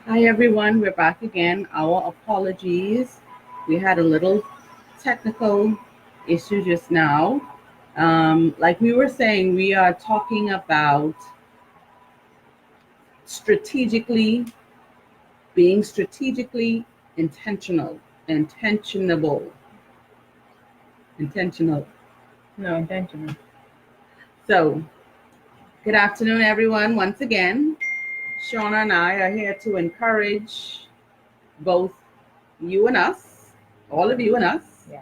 Hi everyone, we're back again. Our apologies. We had a little technical issue just now. Like we were saying, we are talking about strategically being strategically intentional, intentionable, intentional. No, intentional. So, good afternoon, everyone. Once again, Shonnah and I are here to encourage both you and us, all of you and us, Yeah.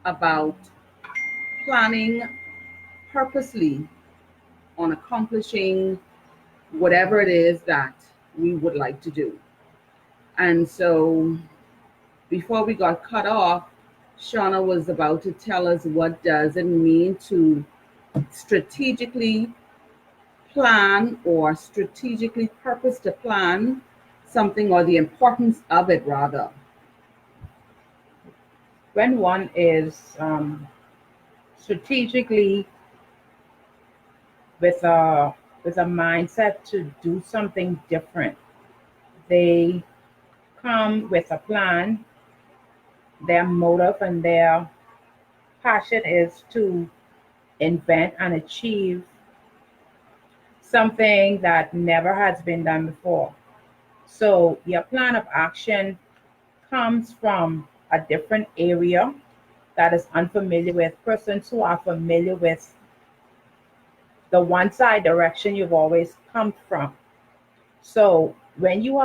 about planning purposely on accomplishing whatever it is that we would like to do. And so before we got cut off, Shauna was about to tell us what does it mean to strategically plan or strategically purpose to plan something or the importance of it rather. When one is strategically with a mindset to do something different, they come with a plan. Their motive and their passion is to invent and achieve something that never has been done before. So your plan of action comes from a different area that is unfamiliar with persons who are familiar with the one side direction you've always come from. So when you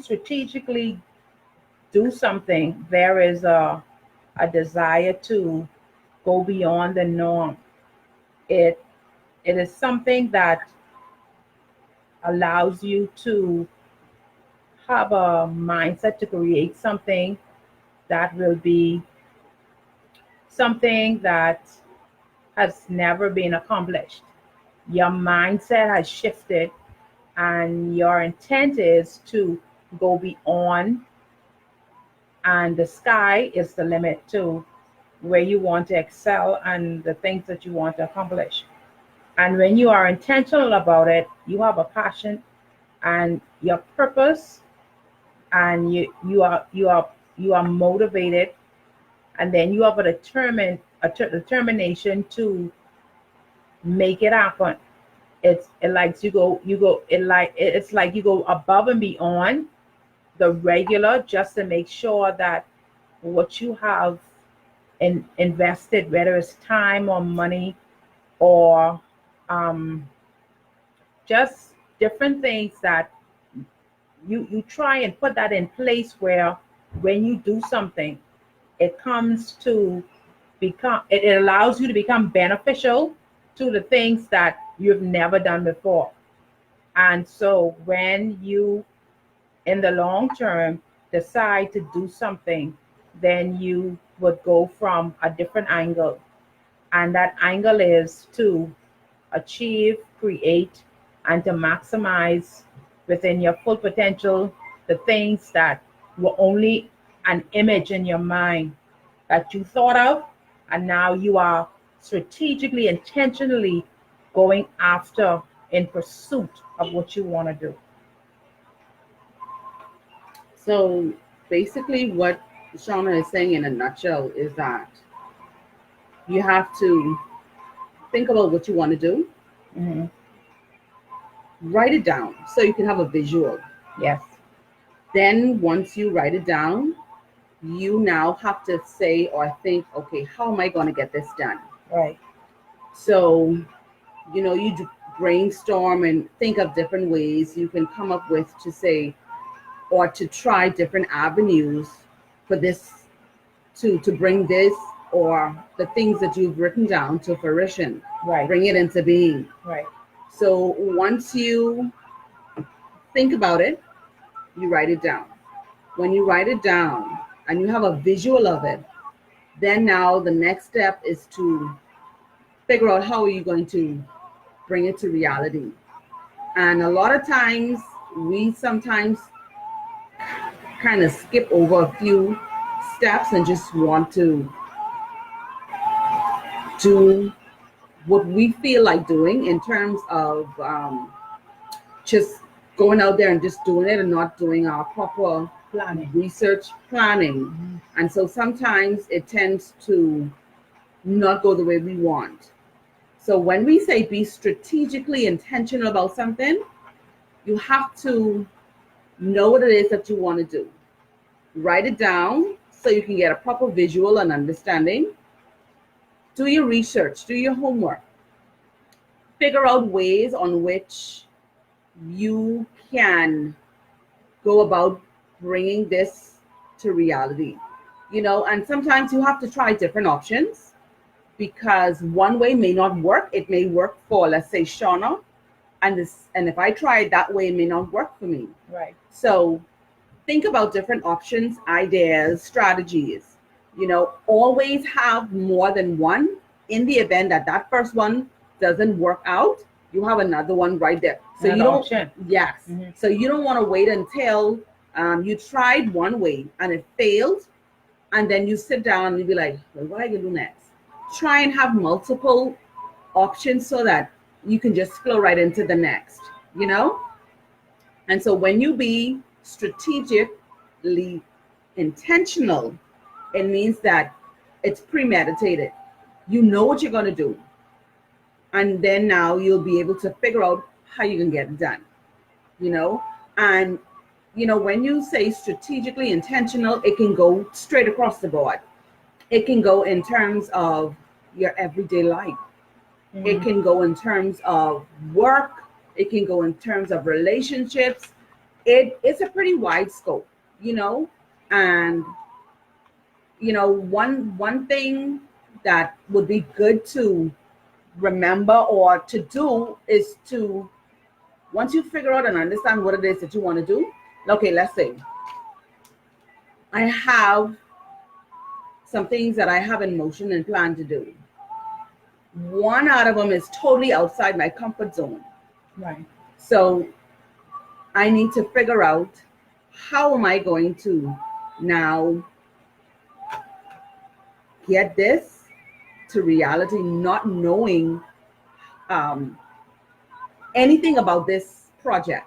strategically do something, there is a desire to go beyond the norm. It it is something that allows you to have a mindset to create something that will be something that has never been accomplished. Your mindset has shifted and your intent is to go beyond, and the sky is the limit to where you want to excel and the things that you want to accomplish. And when you are intentional about it, you have a passion and your purpose, and you are motivated, and then you have a determination to make it happen. It likes you go it like it's like you go above and beyond the regular just to make sure that what you have invested, whether it's time or money or um, just different things, that you try and put that in place where when you do something, it comes to become it allows you to become beneficial to the things that you've never done before. And so when you in the long term decide to do something, then you would go from a different angle. And that angle is to achieve, create, and to maximize within your full potential the things that were only an image in your mind that you thought of, and now you are strategically, intentionally going after in pursuit of what you want to do. So basically what Shauna is saying in a nutshell is that you have to think about what you want to do, Hmm. write it down so you can have a visual. Yes. Then, once you write it down, you now have to say or think, okay, how am I going to get this done? Right. So, you brainstorm and think of different ways you can come up with to say or to try different avenues for this to bring this or the things that you've written down to fruition, Right. bring it into being. Right. So, once you think about it, you write it down. When you write it down and you have a visual of it, then now the next step is to figure out how are you going to bring it to reality. And a lot of times we sometimes kind of skip over a few steps and just want to do what we feel like doing in terms of just going out there and just doing it and not doing our proper Planning. research planning. And so sometimes it tends to not go the way we want. So when we say be strategically intentional about something, you have to know what it is that you want to do. Write it down so you can get a proper visual and understanding. Do your research, do your homework. Figure out ways on which you can go about bringing this to reality. And sometimes you have to try different options because one way may not work. It may work for, let's say, Shonnah, and if I try it that way, it may not work for me. Right. So think about different options, ideas, strategies. Always have more than one. In the event that that first one doesn't work out, you have another one right there. So Another you don't. option. Yes. So you don't want to wait until you tried one way and it failed, and then you sit down and you be like, well, what am I gonna do next? Try and have multiple options so that you can just flow right into the next. And so when you be strategically intentional, it means that it's premeditated. You know what you're going to do. And then now you'll be able to figure out how you can get it done. And, when you say strategically intentional, it can go straight across the board. It can go in terms of your everyday life. It can go in terms of work. It can go in terms of relationships. It's a pretty wide scope, and one thing that would be good to remember or to do is to, once you figure out and understand what it is that you want to do, okay, let's say I have some things that I have in motion and plan to do. One out of them is totally outside my comfort zone. Right. So I need to figure out, how am I going to now get this to reality, not knowing anything about this project.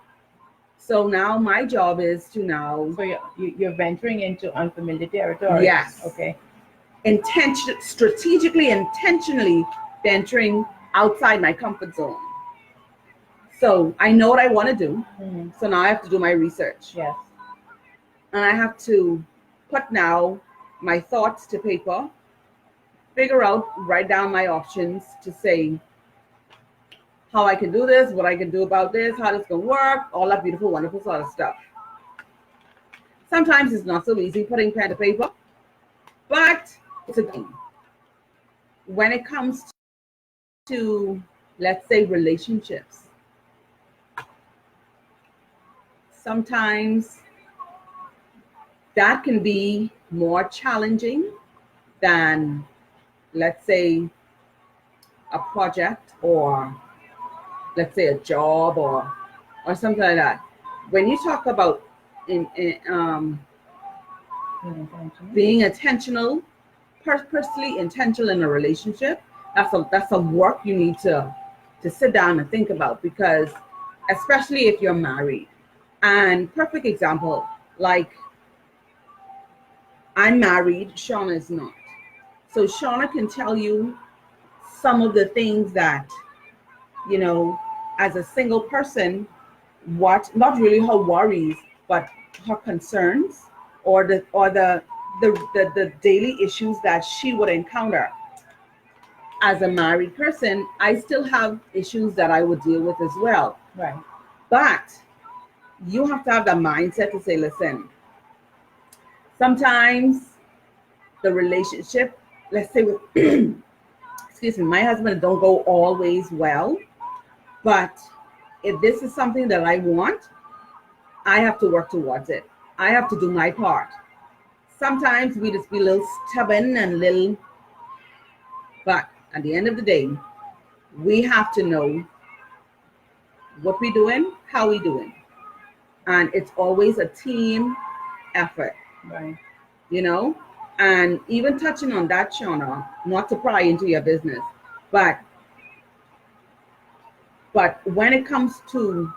So now my job is to now. So you're venturing into unfamiliar territory. Yes. Okay. Strategically, intentionally venturing outside my comfort zone. So I know what I want to do. So now I have to do my research. Yes. And I have to put now my thoughts to paper, write down my options to say how I can do this, what I can do about this, how this can work, all that beautiful, wonderful sort of stuff. Sometimes it's not so easy putting pen to paper, but it's a game. When it comes to, let's say, relationships, sometimes that can be more challenging than, let's say, a project, or let's say a job, or something like that. When you talk about being intentional, purposely intentional in a relationship, that's a work you need to sit down and think about, because especially if you're married. And perfect example, like, I'm married, Shonnah is not. So Shonnah can tell you some of the things that, as a single person, what, not really her worries, but her concerns, or the daily issues that she would encounter. As a married person, I still have issues that I would deal with as well. Right. But you have to have the mindset to say, listen, sometimes the relationship, let's say with, excuse me, my husband don't go always well, but if this is something that I want, I have to work towards it. I have to do my part. Sometimes we just be a little stubborn and but at the end of the day, we have to know what we're doing, how we're doing. And it's always a team effort. Right. And even touching on that, Shonnah, not to pry into your business, but when it comes to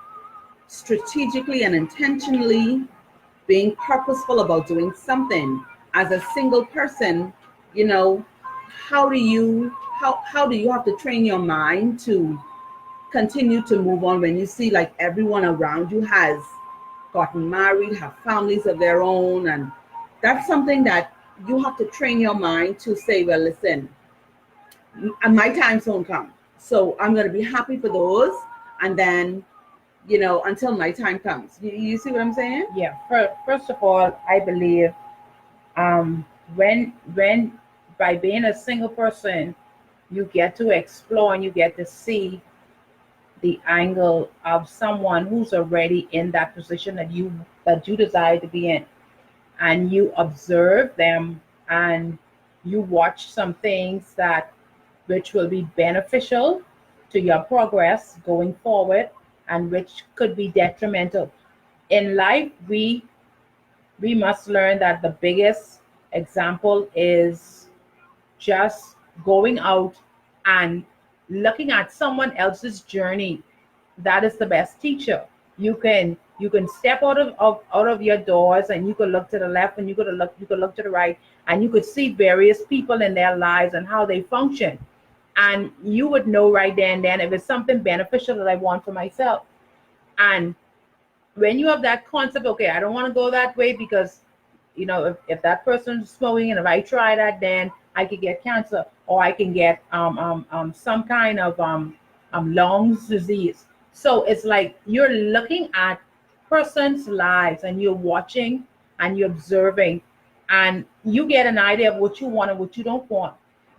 strategically and intentionally being purposeful about doing something as a single person, you know, how do you have to train your mind to continue to move on when you see like everyone around you has gotten married, have families of their own, and that's something that you have to train your mind to say, well, listen, my time soon come, so I'm going to be happy for those, and then until my time comes. You see what I'm saying? Yeah. First of all, I believe um, when by being a single person, you get to explore and you get to see the angle of someone who's already in that position that you desire to be in, and you observe them and you watch some things that which will be beneficial to your progress going forward and which could be detrimental. In life, we must learn that the biggest example is just going out and looking at someone else's journey. That is the best teacher. You can step out of your doors and you could look to the left and you could look to the right, and you could see various people in their lives and how they function, and you would know right then if it's something beneficial that I want for myself. And when you have that concept, okay, I don't want to go that way because if that person's smoking and if I try that, then I could get cancer or I can get some kind of lungs disease. So it's like you're looking at person's lives and you're watching and you're observing, and you get an idea of what you want and what you don't want.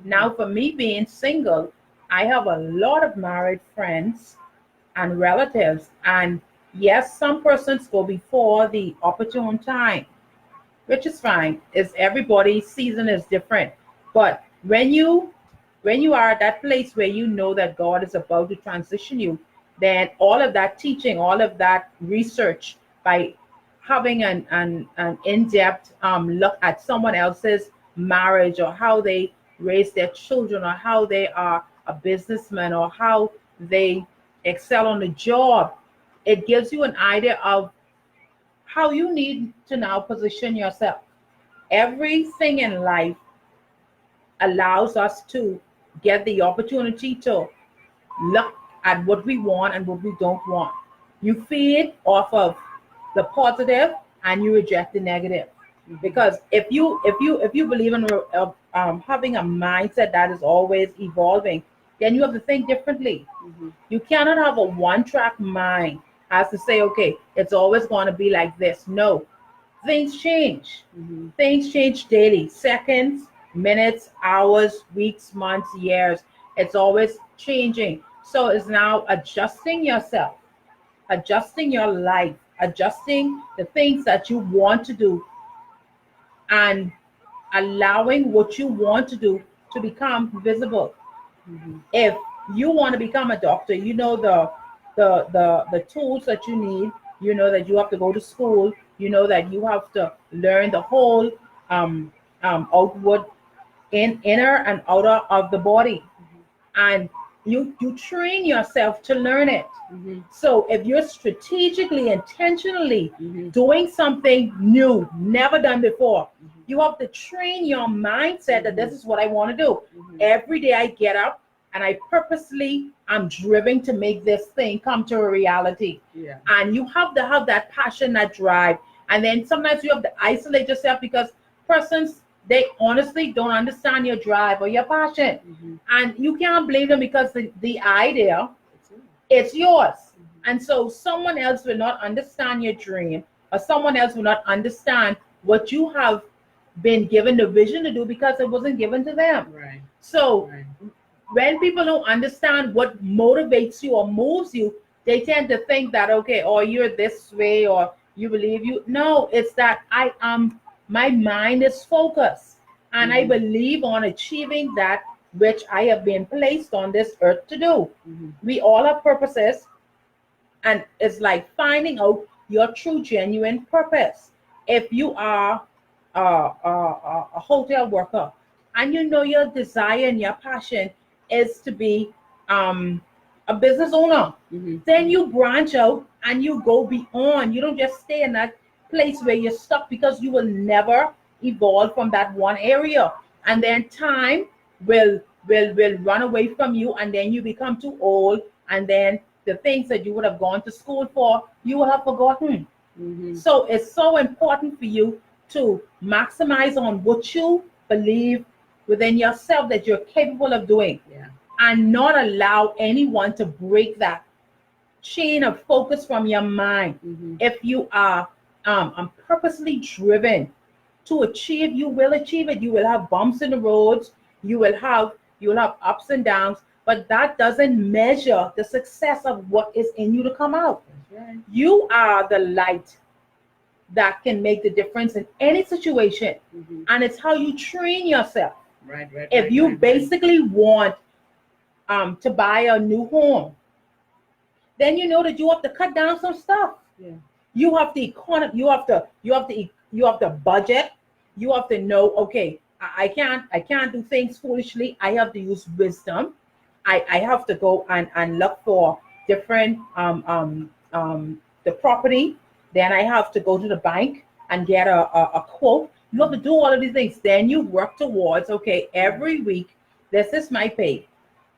Now, for me being single, I have a lot of married friends and relatives, and yes, some persons go before the opportune time, which is fine. Is everybody's season is different. But when you are at that place where you know that God is about to transition you, then all of that teaching, all of that research, by having an in-depth look at someone else's marriage or how they raise their children or how they are a businessman or how they excel on the job, it gives you an idea of how you need to now position yourself. Everything in life allows us to get the opportunity to look at what we want and what we don't want. You feed off of the positive and you reject the negative. Because if you believe in having a mindset that is always evolving, then you have to think differently. You cannot have a one-track mind as to say, okay, it's always going to be like this. No, things change. Things change daily, seconds, minutes, hours, weeks, months, years. It's always changing. So it's now adjusting yourself, adjusting your life, adjusting the things that you want to do, and allowing what you want to do to become visible. If you want to become a doctor, you know the tools that you need. You know that you have to go to school. You know that you have to learn the whole outward, inner and outer of the body, and you train yourself to learn it. So if you're strategically, intentionally doing something new, never done before, you have to train your mindset that this is what I want to do. Every day I get up and I purposely I'm driven to make this thing come to a reality. And you have to have that passion, that drive. And then sometimes you have to isolate yourself because persons, they honestly don't understand your drive or your passion. And you can't blame them because the idea, it's yours. And so someone else will not understand your dream, or someone else will not understand what you have been given the vision to do because it wasn't given to them. So when people don't understand what motivates you or moves you, they tend to think that, okay, or you're this way, or you believe you. No, it's that my mind is focused and I believe on achieving that which I have been placed on this earth to do. We all have purposes, and it's like finding out your true, genuine purpose. If you are a hotel worker and you know your desire and your passion is to be a a business owner. Mm-hmm. Then you branch out and you go beyond. You don't just stay in that place where you're stuck, because you will never evolve from that one area. And then time will run away from you, and then you become too old, and then the things that you would have gone to school for, you will have forgotten. Mm-hmm. So it's so important for you to maximize on what you believe within yourself that you're capable of doing, Yeah. and not allow anyone to break that chain of focus from your mind. Mm-hmm. If you are purposely driven to achieve, you will achieve it. You will have bumps in the roads. You will have ups and downs, but that doesn't measure the success of what is in you to come out. That's right. You are the light that can make the difference in any situation, Mm-hmm. and it's how you train yourself. Right, right, If right, you right, basically want to buy a new home, then you know that you have to cut down some stuff. right. Yeah. You have the economy. You have to budget. You have to know. Okay, I can't do things foolishly. I have to use wisdom. I have to go and look for different the property. Then I have to go to the bank and get a quote. You have to do all of these things. Then you work towards, okay, every week, this is my pay.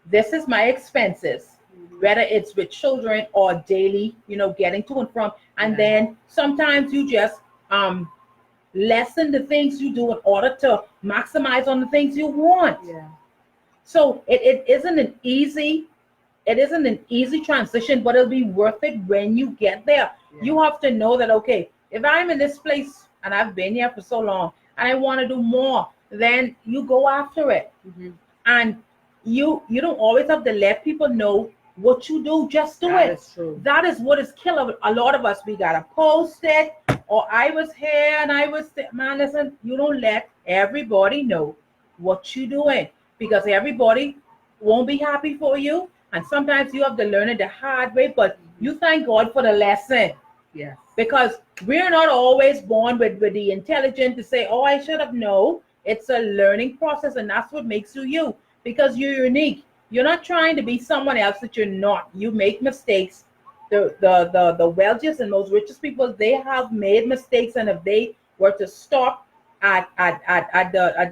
This is my expenses, whether it's with children or daily, getting to and from. And Yeah. then sometimes you just lessen the things you do in order to maximize on the things you want. Yeah. So it isn't an easy transition, but it'll be worth it when you get there. Yeah. You have to know that, okay, if I'm in this place and I've been here for so long and I want to do more, then you go after it. Mm-hmm. And you don't always have to let people know what you do. Just do That it. is true. That is what is killing a lot of us. We gotta post it, or I was here and I was there. Man, listen, you don't let everybody know what you're doing, because everybody won't be happy for you, and sometimes you have to learn it the hard way. But you thank God for the lesson, Yes. because we're not always born with the intelligence to say, oh, I should have known. It's a learning process, and that's what makes you you, because you're unique. You're not trying to be someone else that you're not. You make mistakes. The wealthiest and most richest people, they have made mistakes, and if they were to stop at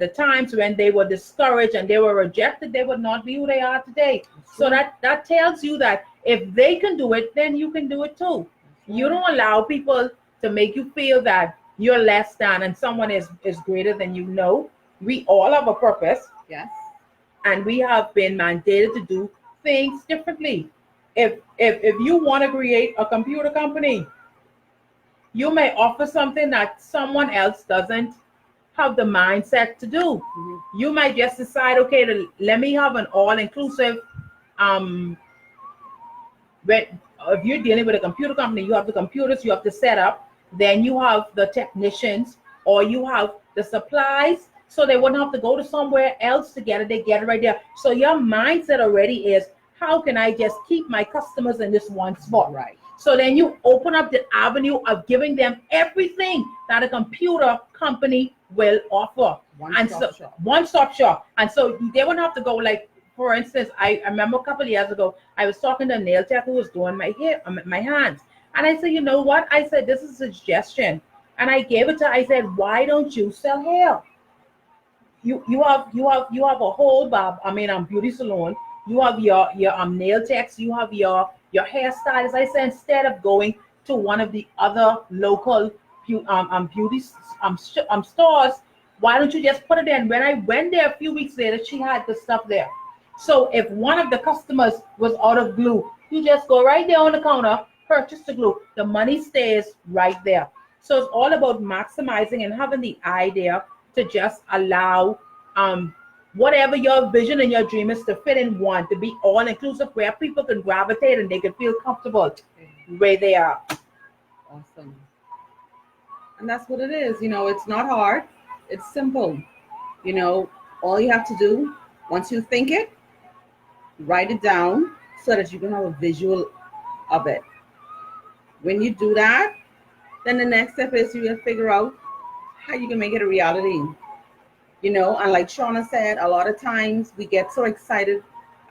the times when they were discouraged and they were rejected, they would not be who they are today. So that tells you that if they can do it, then you can do it too. You don't allow people to make you feel that you're less than and someone is greater than you. No, we all have a purpose, Yes. and we have been mandated to do things differently. If you want to create a computer company, you may offer something that someone else doesn't have the mindset to do. Mm-hmm. You might just decide, okay, let me have an all-inclusive um if you're dealing with a computer company, you have the computers, you have to set up, then you have the technicians, or you have the supplies, so they wouldn't have to go to somewhere else to get it. They get it right there. So your mindset already is, how can I just keep my customers in this one spot? Right. So then you open up the avenue of giving them everything that a computer company will offer. One-stop shop. One-stop shop. And so they wouldn't have to go, like, for instance, I remember a couple of years ago, I was talking to a nail tech who was doing my hair, my hands. And I said, you know what? I said, this is a suggestion. And I gave it to her. I said, why don't you sell hair? You have a whole beauty salon. You have your nail techs. You have your hairstylists. I said, instead of going to one of the other local beauty stores, why don't you just put it in? When I went there a few weeks later, she had the stuff there. So if one of the customers was out of glue, you just go right there on the counter, purchase the glue. The money stays right there. So it's all about maximizing and having the idea to just allow whatever your vision and your dream is to fit in one, to be all inclusive, where people can gravitate and they can feel comfortable where they are. Awesome. And that's what it is. It's not hard. It's simple. All you have to do, once you think it, write it down so that you can have a visual of it. When you do that, then the next step is you figure out how you can make it a reality. And like Shonnah said, a lot of times we get so excited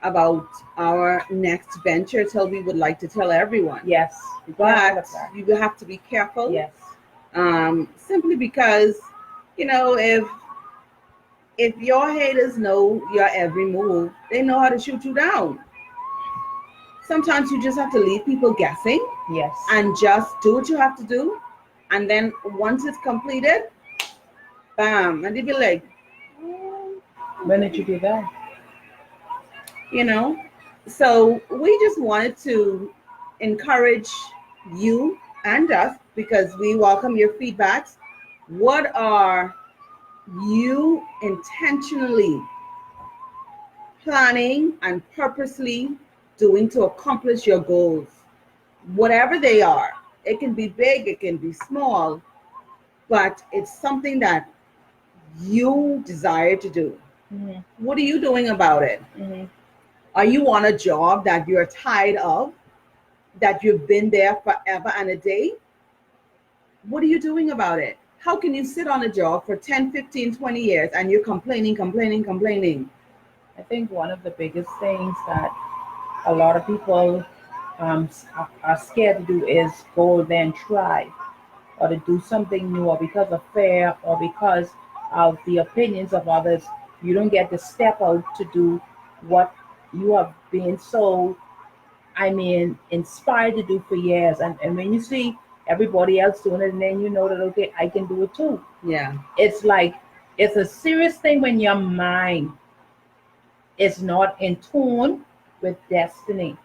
about our next venture till we would like to tell everyone. Yes. But you have to be careful. Yes. Simply because, you know, if your haters know your every move, they know how to shoot you down. Sometimes you just have to leave people guessing. Yes. And just do what you have to do. And then once it's completed, bam, and they'd be like, when did you do that? You know? So we just wanted to encourage you and us, because we welcome your feedbacks. What are you intentionally planning and purposely doing to accomplish your goals? Whatever they are, it can be big, it can be small, but it's something that you desire to do. Mm-hmm. What are you doing about it? Mm-hmm. Are you on a job that you're tired of, that you've been there forever and a day? What are you doing about it? How can you sit on a job for 10, 15, 20 years and you're complaining? I think one of the biggest things that a lot of people are scared to do is go there and try, or to do something new, or because of fear, or because of the opinions of others. You don't get to step out to do what you have been so, inspired to do for years. And when you see everybody else doing it, and then you know that, okay, I can do it too. Yeah. It's like, it's a serious thing when your mind is not in tune with destiny.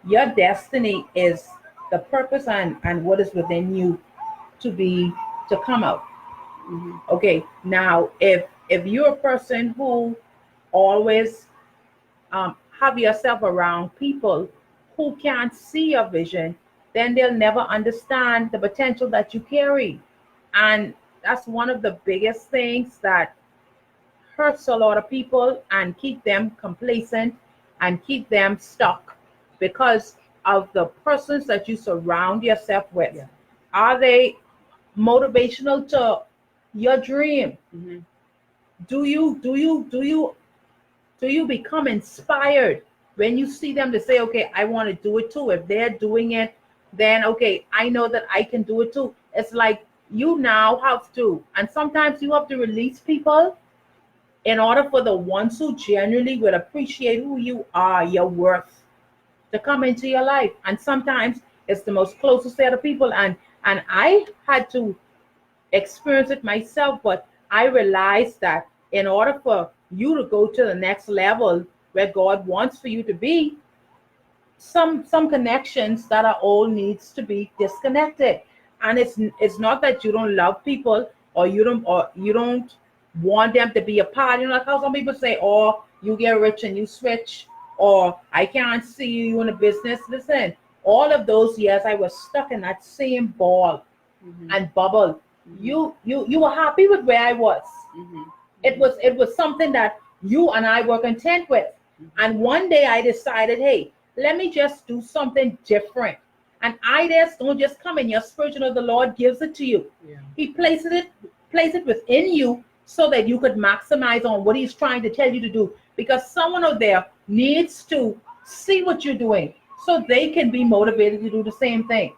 Your destiny is the purpose and what is within you to come out. Mm-hmm. Okay, now if you're a person who always have yourself around people who can't see your vision, then they'll never understand the potential that you carry. And that's one of the biggest things that hurts a lot of people and keep them complacent and keep them stuck, because of the persons that you surround yourself with. Yeah. Are they motivational to your dream? Mm-hmm. Do you become inspired when you see them to say, okay, I want to do it too? If they're doing it, then okay, I know that I can do it too. It's like you now have to, and sometimes you have to release people in order for the ones who genuinely would appreciate who you are, your worth, to come into your life. And sometimes it's the most closest set of people. And I had to experience it myself, but I realized that in order for you to go to the next level where God wants for you to be, some connections that are old needs to be disconnected. And it's not that you don't love people, or you don't want them to be a part. You know, like how some people say, oh, you get rich and you switch, or I can't see you in a business. Listen, all of those years I was stuck in that same ball. Mm-hmm. And bubble. Mm-hmm. You were happy with where I was. Mm-hmm. It was something that you and I were content with. Mm-hmm. And one day I decided, hey, let me just do something different. And ideas don't just come in your spirit. You know, the Lord gives it to you. Yeah. He places it within you so that you could maximize on what He's trying to tell you to do. Because someone out there needs to see what you're doing so they can be motivated to do the same thing.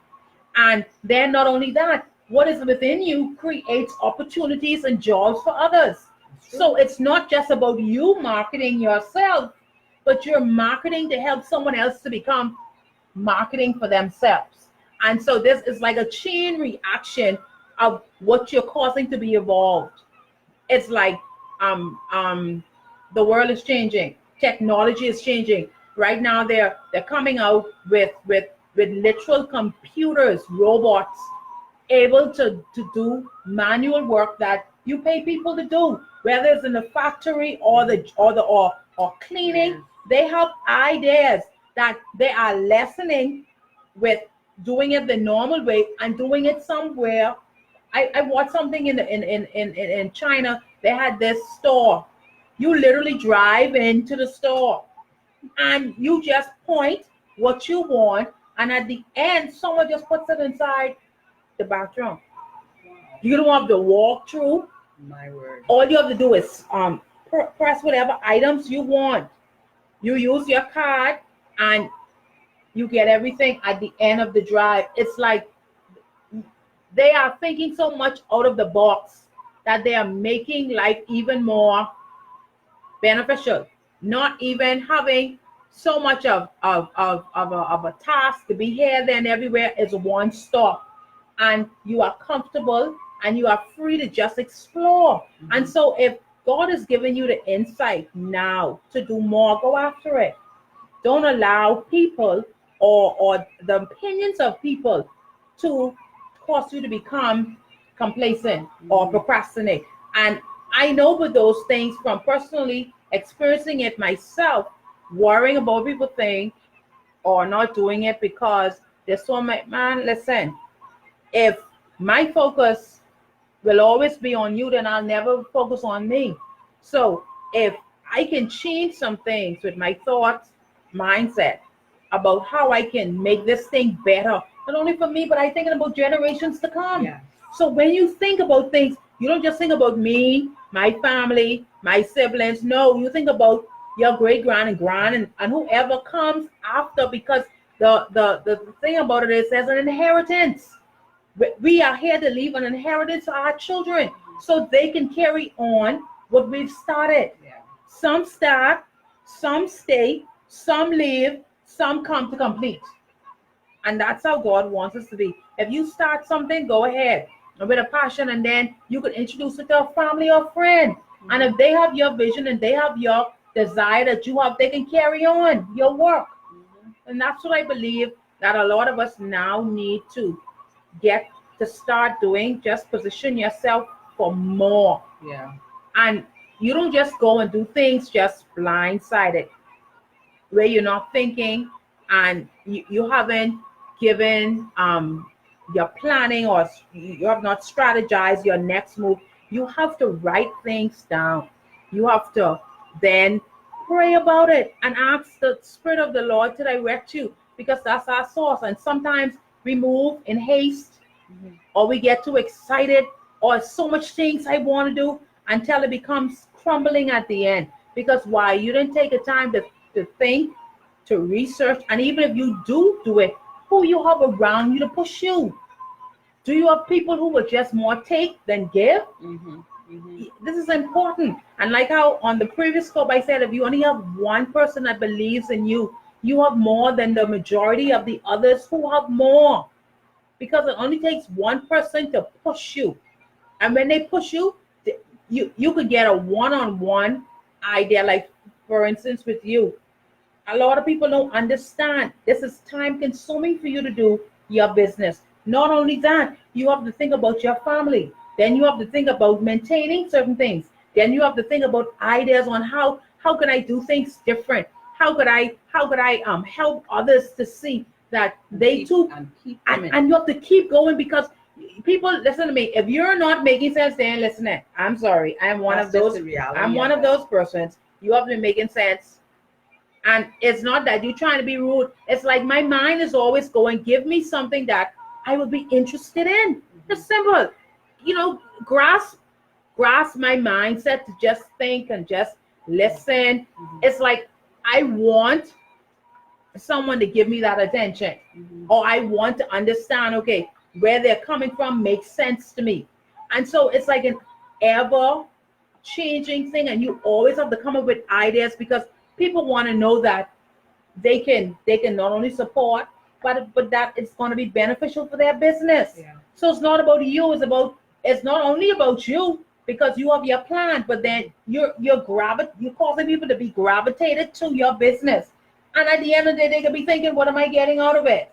And then not only that, what is within you creates opportunities and jobs for others. So it's not just about you marketing yourself, but you're marketing to help someone else to become marketing for themselves. And so this is like a chain reaction of what you're causing to be evolved. It's like the world is changing, technology is changing. Right now they're coming out with literal computers, robots, able to do manual work that you pay people to do, whether it's in the factory or cleaning. They have ideas that they are lessening with doing it the normal way and doing it somewhere. I watched something in China. They had this store. You literally drive into the store and you just point what you want, and at the end someone just puts it inside the bathroom. You don't have to walk through. My word. All you have to do is press whatever items you want. You use your card and you get everything at the end of the drive. It's like they are thinking so much out of the box that they are making life even more beneficial, not even having so much of a task to be here, there, and everywhere. Is one stop, and you are comfortable and you are free to just explore. Mm-hmm. And so, if God is giving you the insight now to do more, go after it. Don't allow people or the opinions of people to cause you to become complacent or procrastinate. And I know with those things from personally experiencing it myself, worrying about people think or not doing it because there's so much. Man, listen, if my focus will always be on you, then I'll never focus on me. So if I can change some things with my thoughts, mindset about how I can make this thing better, not only for me, but I'm thinking about generations to come. Yeah. So when you think about things, you don't just think about me, my family, my siblings. No, you think about your great grand and grand and whoever comes after, because the thing about it is there's an inheritance. We are here to leave an inheritance to our children so they can carry on what we've started. Yeah. Some start, some stay, some leave, some come to complete. And that's how God wants us to be. If you start something, go ahead with a passion, and then you could introduce it to a family or friend. Mm-hmm. And if they have your vision and they have your desire that you have, they can carry on your work. Mm-hmm. And that's what I believe that a lot of us now need to get to start doing. Just position yourself for more. Yeah. And you don't just go and do things just blindsided, where you're not thinking and you haven't given your planning, or you have not strategized your next move. You have to write things down. You have to then pray about it and ask the Spirit of the Lord to direct you, because that's our source. And sometimes we move in haste, or we get too excited, or so much things I want to do, until it becomes crumbling at the end. Because why? You didn't take the time to think, to research. And even if you do it, who you have around you to push you? Do you have people who will just more take than give? Mm-hmm. Mm-hmm. This is important. And like how on the previous scope I said, if you only have one person that believes in you, you have more than the majority of the others who have more. Because it only takes one person to push you. And when they push you, you could get a one-on-one idea. Like, for instance, with you, a lot of people don't understand this is time consuming for you to do your business. Not only that, you have to think about your family. Then you have to think about maintaining certain things. Then you have to think about ideas on how can I do things different? How could I help others to see that they too, and you have to keep going, because people, listen to me. If you're not making sense, then listen. I'm sorry. I'm one of those. I'm one of those persons. You have to be making sense. And it's not that you're trying to be rude. It's like my mind is always going, give me something that I would be interested in. It's simple. Grasp my mindset to just think and just listen. It's like I want someone to give me that attention. Or I want to understand, okay, where they're coming from makes sense to me. And so it's like an ever changing thing, and you always have to come up with ideas, because people want to know that they can not only support, but that it's going to be beneficial for their business. Yeah. So it's not about you. It's not only about you, because you have your plan, but then you're causing people to be gravitated to your business. And at the end of the day, they could be thinking, what am I getting out of it?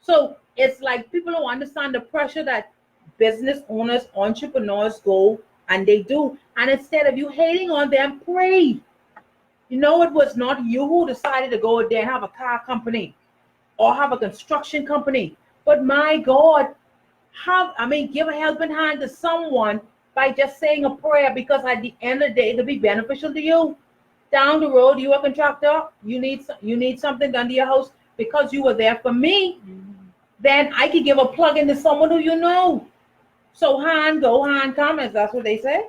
So it's like people don't understand the pressure that business owners, entrepreneurs go and they do. And instead of you hating on them, pray. It was not you who decided to go there and have a car company or have a construction company. But my God, give a helping hand to someone by just saying a prayer, because at the end of the day, it'll be beneficial to you. Down the road, you're a contractor, you need something done to your house, because you were there for me. Then I could give a plug into someone who you know. So hand go, hand come, as that's what they say.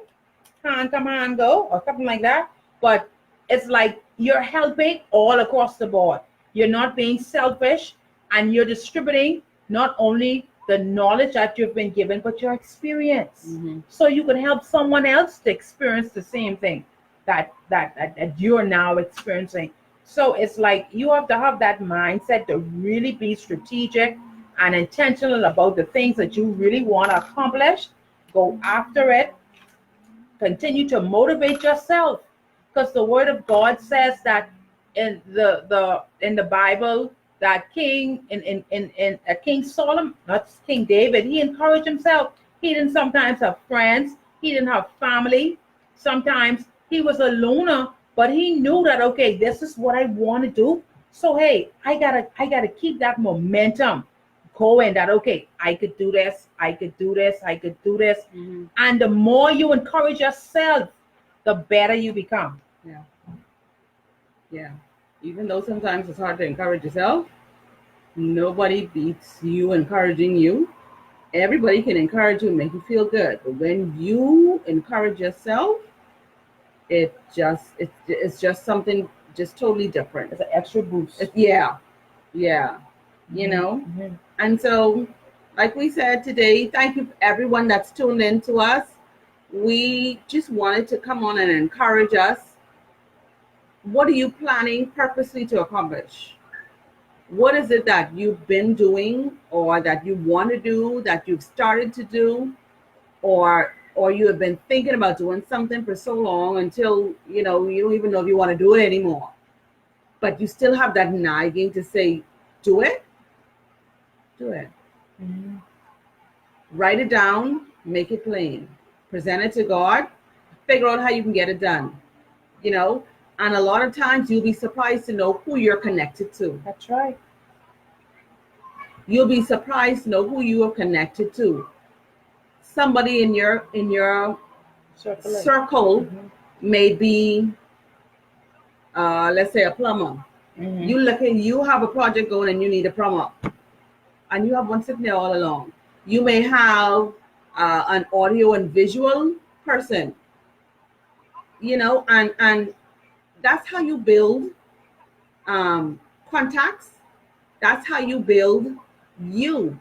Hand come, hand go, or something like that. But it's like you're helping all across the board. You're not being selfish, and you're distributing not only the knowledge that you've been given, but your experience. Mm-hmm. So you can help someone else to experience the same thing that you're now experiencing. So it's like you have to have that mindset to really be strategic and intentional about the things that you really want to accomplish. Go after it. Continue to motivate yourself, because the word of God says that in the Bible, that King Solomon, not King David, he encouraged himself. He didn't sometimes have friends, he didn't have family, sometimes he was a loner, but he knew that, okay, this is what I want to do. So hey, I gotta keep that momentum going, that okay, I could do this, I could do this, I could do this. Mm-hmm. And the more you encourage yourself, the better you become. Yeah. Yeah. Even though sometimes it's hard to encourage yourself, nobody beats you encouraging you. Everybody can encourage you and make you feel good. But when you encourage yourself, it's just something just totally different. It's an extra boost. Yeah. Yeah. You know? Mm-hmm. And so, like we said today, thank you everyone that's tuned in to us. We just wanted to come on and encourage us. What are you planning purposely to accomplish? What is it that you've been doing, or that you want to do, that you've started to do, or you have been thinking about doing something for so long until you don't even know if you want to do it anymore, but you still have that nagging to say, do it. Mm-hmm. Write it down, make it plain, present it to God, figure out how you can get it done. And a lot of times you'll be surprised to know who you're connected to. That's right. You'll be surprised to know who you are connected to. Somebody in your circle Mm-hmm. may be, let's say, a plumber. Mm-hmm. You have a project going and you need a plumber, and you have one sitting there all along. You may have an audio and visual person, and that's how you build contacts. That's how you build you.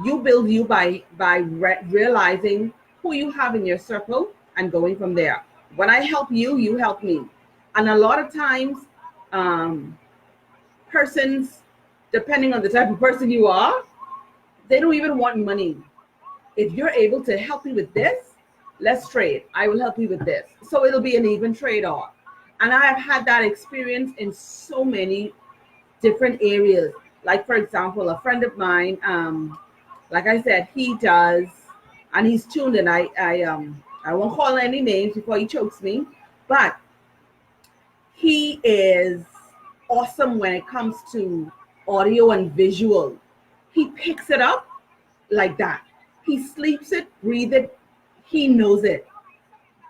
You build you by realizing who you have in your circle and going from there. When I help you, you help me. And a lot of times, persons, depending on the type of person you are, they don't even want money. If you're able to help me with this, let's trade. I will help you with this. So it'll be an even trade off. And I have had that experience in so many different areas. Like, for example, a friend of mine, like I said, he does, and he's tuned in. I won't call any names before he chokes me, but he is awesome when it comes to audio and visual. He picks it up like that. He sleeps it, breathes it, he knows it.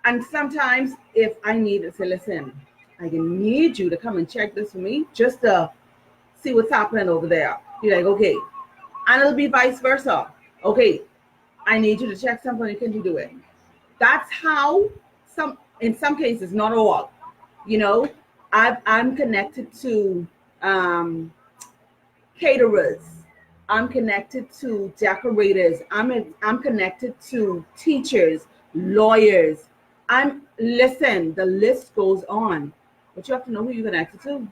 And sometimes if I need to say, listen, I need you to come and check this for me, just to see what's happening over there. You're like, okay. And it'll be vice versa. Okay, I need you to check something, can you do it? That's how in some cases, not all, I'm connected to caterers. I'm connected to decorators. I'm connected to teachers, lawyers. Listen, the list goes on. But you have to know who you're connected to.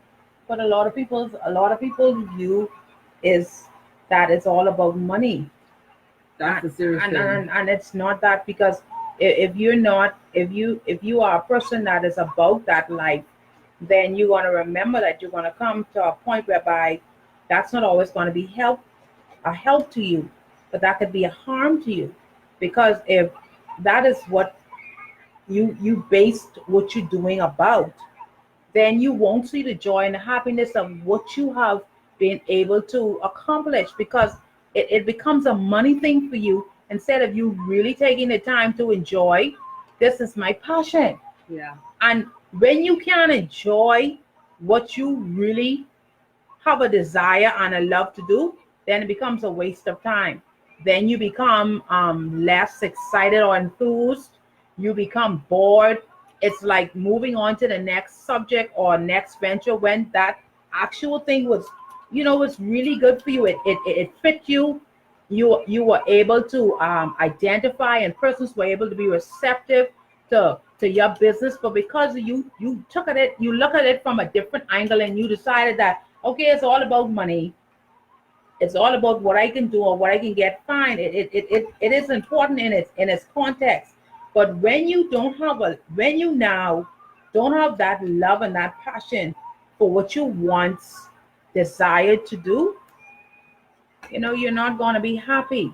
But a lot of people's view is that it's all about money. That's the serious thing. And it's not that, because if you are a person that is about that life, then you're going to remember that you're going to come to a point whereby that's not always going to be a help to you, but that could be a harm to you. Because if that is what you based what you're doing about, then you won't see the joy and the happiness of what you have been able to accomplish, because it becomes a money thing for you, instead of you really taking the time to enjoy, this is my passion. Yeah. And when you can enjoy what you really have a desire and a love to do, then it becomes a waste of time. Then you become less excited or enthused. You become bored. it's like moving on to the next subject or next venture when that actual thing was, was really good for you. It fit you. You were able to identify, and persons were able to be receptive to your business. But because you took at it, you look at it from a different angle, and you decided that, okay, it's all about money, it's all about what I can do or what I can get. Fine, it is important in its context. But when you now don't have that love and that passion for what you once desired to do, you're not going to be happy.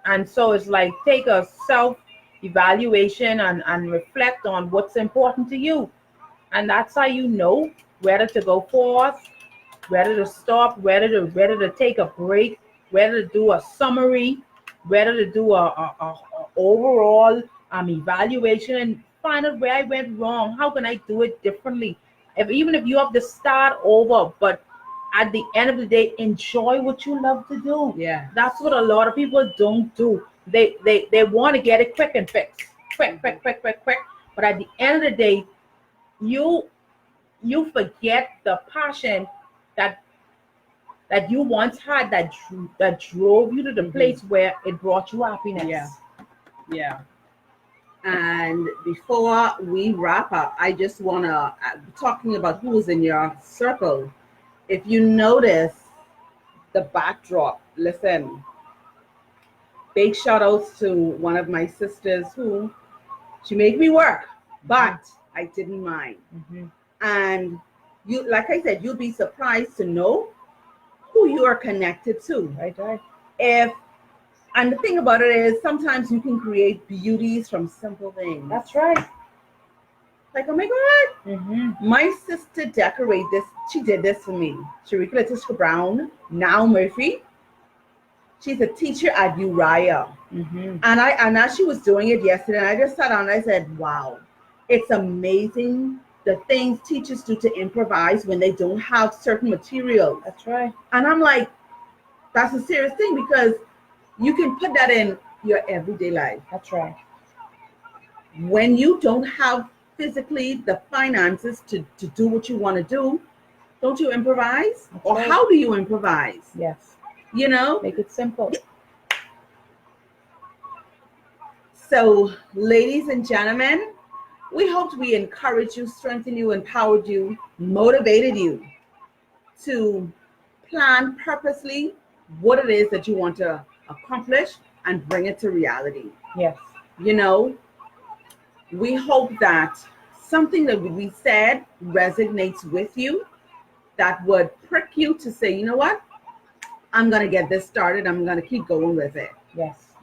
And so it's like, take a self evaluation and reflect on what's important to you. And that's how you know whether to go forth, whether to stop, whether to take a break, whether to do a summary, whether to do a overall evaluation and find out where I went wrong. How can I do it differently? Even if you have to start over, but at the end of the day, enjoy what you love to do. Yeah. That's what a lot of people don't do. They want to get it quick and fix, quick. But at the end of the day, you forget the passion that you once had, that drove you to the place where it brought you happiness. Yeah. And before we wrap up, I just want to, talking about who's in your circle. If you notice the backdrop, listen, big shout outs to one of my sisters who, she made me work, but I didn't mind. And you, like I said, you'll be surprised to know who you are connected to. Right. And the thing about it is, sometimes you can create beauties from simple things. That's right. Like, oh my God, my sister decorated this. She did this for me. Sharika Letitia Brown, now Murphy. She's a teacher at Uriah. And as she was doing it yesterday, I just sat down and I said, wow, it's amazing the things teachers do to improvise when they don't have certain materials. That's right. And I'm like, that's a serious thing, because you can put that in your everyday life. That's right. When you don't have physically the finances to do what you want to do, don't you improvise? That's or right. How do you improvise? Yes. Make it simple. So, ladies and gentlemen, we hoped we encouraged you, strengthened you, empowered you, motivated you to plan purposely what it is that you want to accomplish and bring it to reality. Yes. We hope that something that we said resonates with you, that would prick you to say, you know what, I'm going to get this started. I'm going to keep going with it. Yes.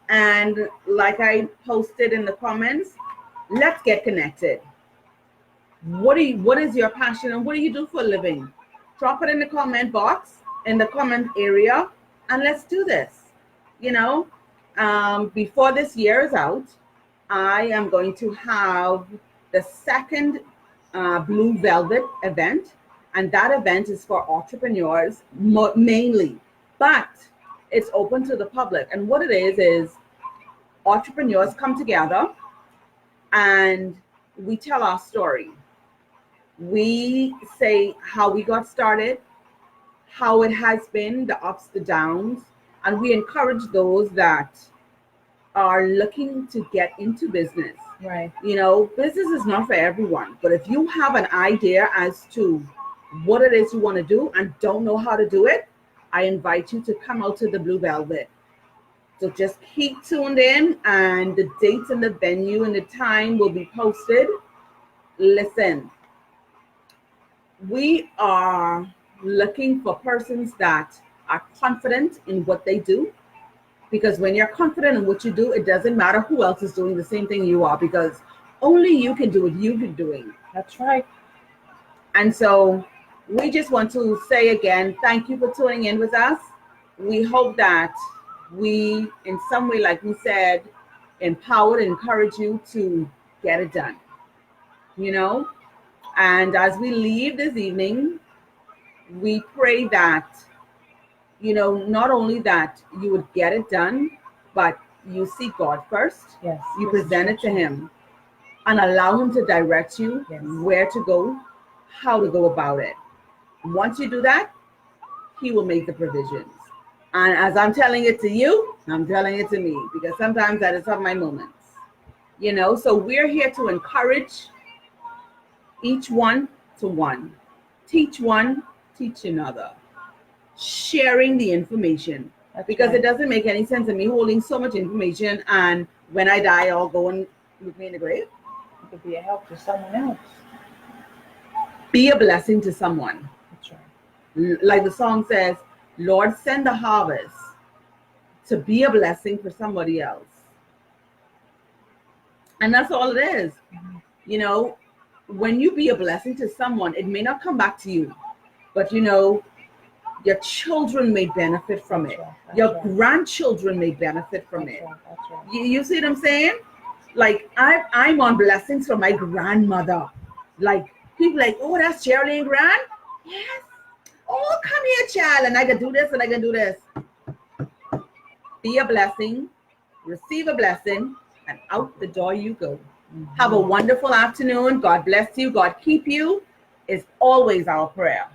And like I posted in the comments, let's get connected. What is your passion and what do you do for a living? Drop it in the comment box, in the comment area, and let's do this. Before this year is out, I am going to have the second Blue Velvet event, and that event is for entrepreneurs mainly, but it's open to the public. And what it is entrepreneurs come together and we tell our story. We say how we got started, how it has been, the ups, the downs, and we encourage those that are looking to get into business. Right. Business is not for everyone, but if you have an idea as to what it is you want to do and don't know how to do it, I invite you to come out to the Blue Velvet. So just keep tuned in, and the dates and the venue and the time will be posted. Listen, we are looking for persons that are confident in what they do, because when you're confident in what you do, it doesn't matter who else is doing the same thing you are, because only you can do what you've been doing. That's right. And so we just want to say again, thank you for tuning in with us. We hope that we, in some way, like we said, empowered and encourage you to get it done. And as we leave this evening, we pray that, not only that you would get it done, but you seek God first. Yes. You present it to Him. and allow him to direct you Yes. where to go, how to go about it. Once you do that, he will make the provisions. And as I'm telling it to you, I'm telling it to me, because sometimes that is of my moments. You know, so we're here to encourage each one to one. Teach one, teach another. Sharing the information. That's Because right. it doesn't make any sense of me holding so much information, and when I die, I'll go and look me in the grave. It could be a help to someone else. Be a blessing to someone. That's right. Like the song says, Lord, send the harvest to be a blessing for somebody else. And that's all it is. Mhm. You know, when you be a blessing to someone, it may not come back to you, but you know, your children may benefit from That's it. right. That's Your right. grandchildren may benefit from That's it. right. That's right. You see what I'm saying? Like I'm on blessings from my grandmother. Like people like, oh, that's Geraldine Grand? Yes. Oh, come here, child, and I can do this and I can do this. Be a blessing, receive a blessing, and out the door you go. Have a wonderful afternoon. God bless you. God keep you is always our prayer.